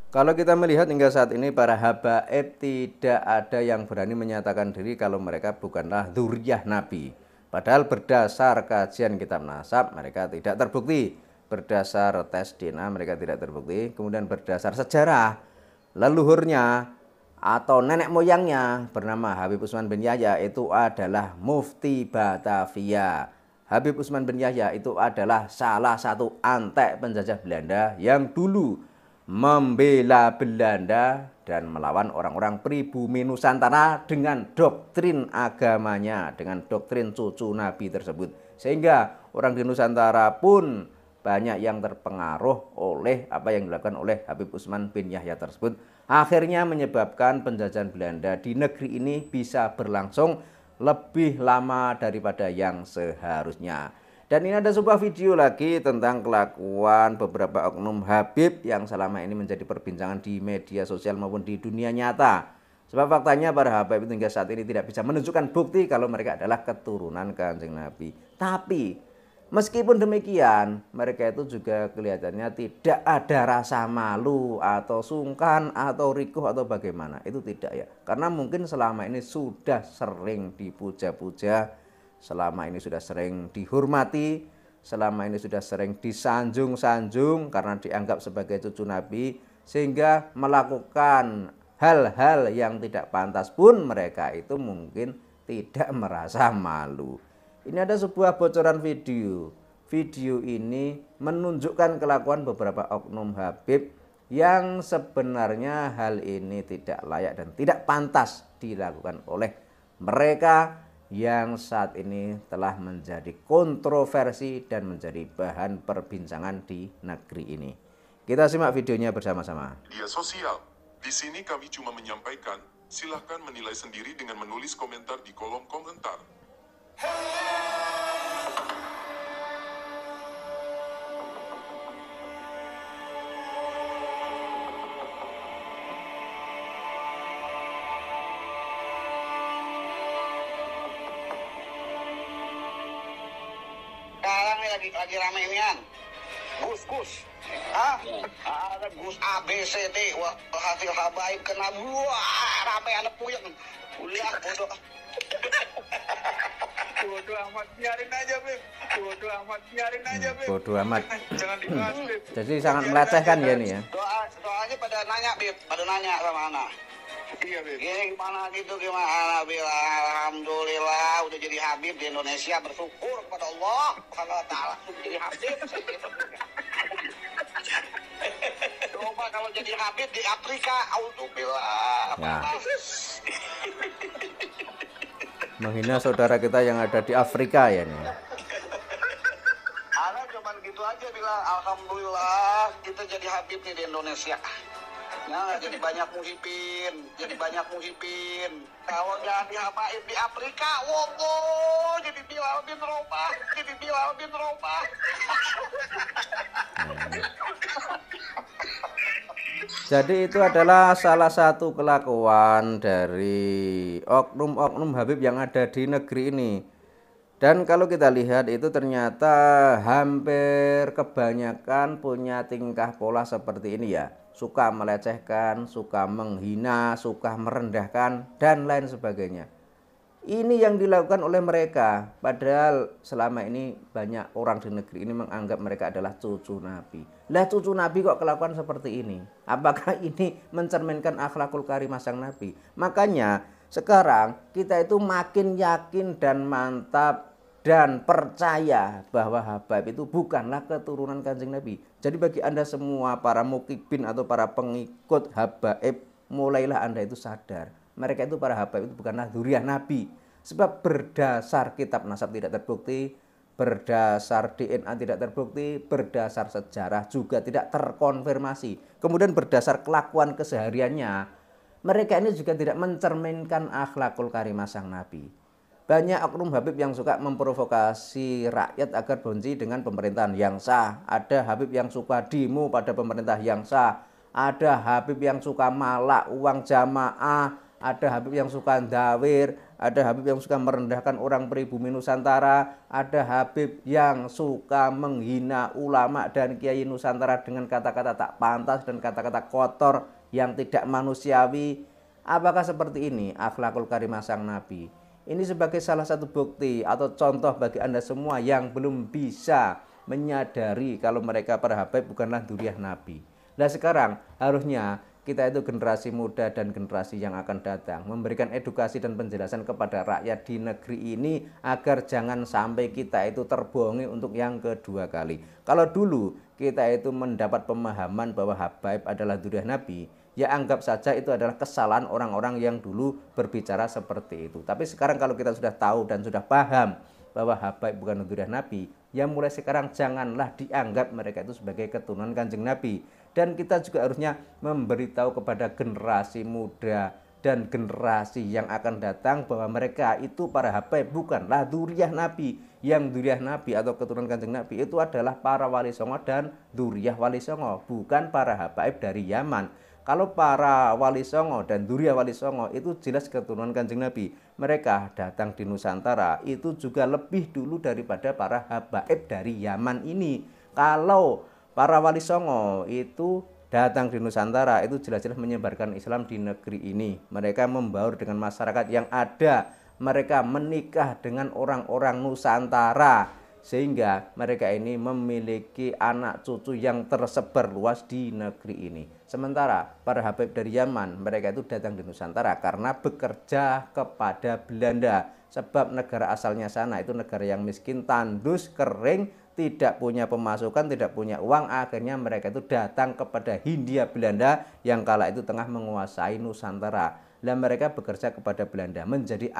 Kalau kita melihat hingga saat ini para habaib tidak ada yang berani menyatakan diri kalau mereka bukanlah dzurriyyah Nabi. Padahal berdasar kajian kitab nasab mereka tidak terbukti. Berdasar tes DNA mereka tidak terbukti. Kemudian berdasar sejarah leluhurnya atau nenek moyangnya bernama Habib Utsman bin Yahya itu adalah mufti Batavia. Habib Utsman bin Yahya itu adalah salah satu antek penjajah Belanda yang dulu membela Belanda dan melawan orang-orang pribumi Nusantara dengan doktrin agamanya, dengan doktrin cucu Nabi tersebut. Sehingga orang di Nusantara pun banyak yang terpengaruh oleh apa yang dilakukan oleh Habib Utsman bin Yahya tersebut. Akhirnya menyebabkan penjajahan Belanda di negeri ini bisa berlangsung lebih lama daripada yang seharusnya. Dan ini ada sebuah video lagi tentang kelakuan beberapa oknum Habib yang selama ini menjadi perbincangan di media sosial maupun di dunia nyata. Sebab faktanya para Habib itu hingga saat ini tidak bisa menunjukkan bukti kalau mereka adalah keturunan Kanjeng Nabi. Tapi meskipun demikian, mereka itu juga kelihatannya tidak ada rasa malu atau sungkan atau rikuh atau bagaimana. Itu tidak ya. Karena mungkin selama ini sudah sering dipuja-puja, selama ini sudah sering dihormati, selama ini sudah sering disanjung-sanjung karena dianggap sebagai cucu Nabi, sehingga melakukan hal-hal yang tidak pantas pun mereka itu mungkin tidak merasa malu. Ini ada sebuah bocoran video. Video ini menunjukkan kelakuan beberapa oknum Habib yang sebenarnya hal ini tidak layak dan tidak pantas dilakukan oleh mereka yang saat ini telah menjadi kontroversi dan menjadi bahan perbincangan di negeri ini. Kita simak videonya bersama-sama. Media sosial. Di sini kami cuma menyampaikan, silahkan menilai sendiri dengan menulis komentar di kolom komentar. Sekarang nih lagi rame inian. Gus. Ada Gus A, B, C, D. Wah, hasil habaib kena buah. Rame anak puyeng. Ulah bodoh. Bodoh amat, biarin aja, Beb. Bodoh amat. Jangan dibahas, Beb. Jadi sangat melecehkan ya ini ya. Doanya pada nanya, Beb. Pada nanya sama Ana. Iya, Beb. Gimana gitu, gimana? Bilang, alhamdulillah udah jadi Habib di Indonesia. Bersyukur kepada Allah. Kalau Ta'ala sudah jadi Habib. Coba kalau jadi Habib di Afrika. Auzubillah. Ya. Menghina saudara kita yang ada di Afrika ya nih. Ana cuma gitu aja bilang, alhamdulillah kita jadi Habib nih di Indonesia. Nah, jadi banyak muhibin. Kalau jadi habaib di Afrika, wogo, jadi Bilal bin Rabah. Jadi itu adalah salah satu kelakuan dari oknum-oknum Habib yang ada di negeri ini. Dan kalau kita lihat itu ternyata hampir kebanyakan punya tingkah pola seperti ini ya. Suka melecehkan, suka menghina, suka merendahkan, dan lain sebagainya. Ini yang dilakukan oleh mereka. Padahal selama ini banyak orang di negeri ini menganggap mereka adalah cucu Nabi. Lah cucu Nabi kok kelakuan seperti ini? Apakah ini mencerminkan akhlakul karimah sang Nabi? Makanya sekarang kita itu makin yakin dan mantap dan percaya bahwa Habaib itu bukanlah keturunan Kanjeng Nabi. Jadi bagi Anda semua para mukibin atau para pengikut Habaib, mulailah Anda itu sadar. Mereka itu para Habaib itu bukanlah dzurriyyah Nabi. Sebab berdasar kitab nasab tidak terbukti, berdasar DNA tidak terbukti, berdasar sejarah juga tidak terkonfirmasi. Kemudian berdasar kelakuan kesehariannya, mereka ini juga tidak mencerminkan akhlakul karimah sang Nabi. Banyak oknum Habib yang suka memprovokasi rakyat agar benci dengan pemerintahan yang sah. Ada Habib yang suka demo pada pemerintah yang sah. Ada Habib yang suka malak uang jamaah. ada Habib yang suka dawir, ada Habib yang suka merendahkan orang pribumi Nusantara, ada Habib yang suka menghina ulama dan kiai Nusantara dengan kata-kata tak pantas dan kata-kata kotor yang tidak manusiawi. Apakah seperti ini akhlakul karimah sang Nabi? Ini sebagai salah satu bukti atau contoh bagi Anda semua yang belum bisa menyadari kalau mereka para Habib bukanlah dzurriyyah Nabi. Nah sekarang harusnya kita itu generasi muda dan generasi yang akan datang memberikan edukasi dan penjelasan kepada rakyat di negeri ini agar jangan sampai kita itu terbohongi untuk yang kedua kali. Kalau dulu kita itu mendapat pemahaman bahwa Habaib adalah dzurriyyah Nabi, ya anggap saja itu adalah kesalahan orang-orang yang dulu berbicara seperti itu. Tapi sekarang kalau kita sudah tahu dan sudah paham bahwa Habaib bukan dzurriyyah Nabi, ya mulai sekarang janganlah dianggap mereka itu sebagai keturunan Kanjeng Nabi. Dan kita juga harusnya memberitahu kepada generasi muda dan generasi yang akan datang bahwa mereka itu para Habaib bukanlah dzurriyyah Nabi. Yang dzurriyyah Nabi atau keturunan Kanjeng Nabi itu adalah para Wali Songo dan dzurriyyah Wali Songo, bukan para Habaib dari Yaman. Kalau para Wali Songo dan dzurriyyah Wali Songo itu jelas keturunan Kanjeng Nabi. Mereka datang di Nusantara itu juga lebih dulu daripada para Habaib dari Yaman ini. Kalau para Wali Songo itu datang di Nusantara itu jelas-jelas menyebarkan Islam di negeri ini. Mereka membaur dengan masyarakat yang ada. Mereka menikah dengan orang-orang Nusantara. Sehingga mereka ini memiliki anak cucu yang tersebar luas di negeri ini. Sementara para Habib dari Yaman, mereka itu datang di Nusantara karena bekerja kepada Belanda. Sebab negara asalnya sana itu negara yang miskin, tandus, kering, tidak punya pemasukan, tidak punya uang. Akhirnya mereka itu datang kepada Hindia Belanda yang kala itu tengah menguasai Nusantara. Dan mereka bekerja kepada Belanda menjadi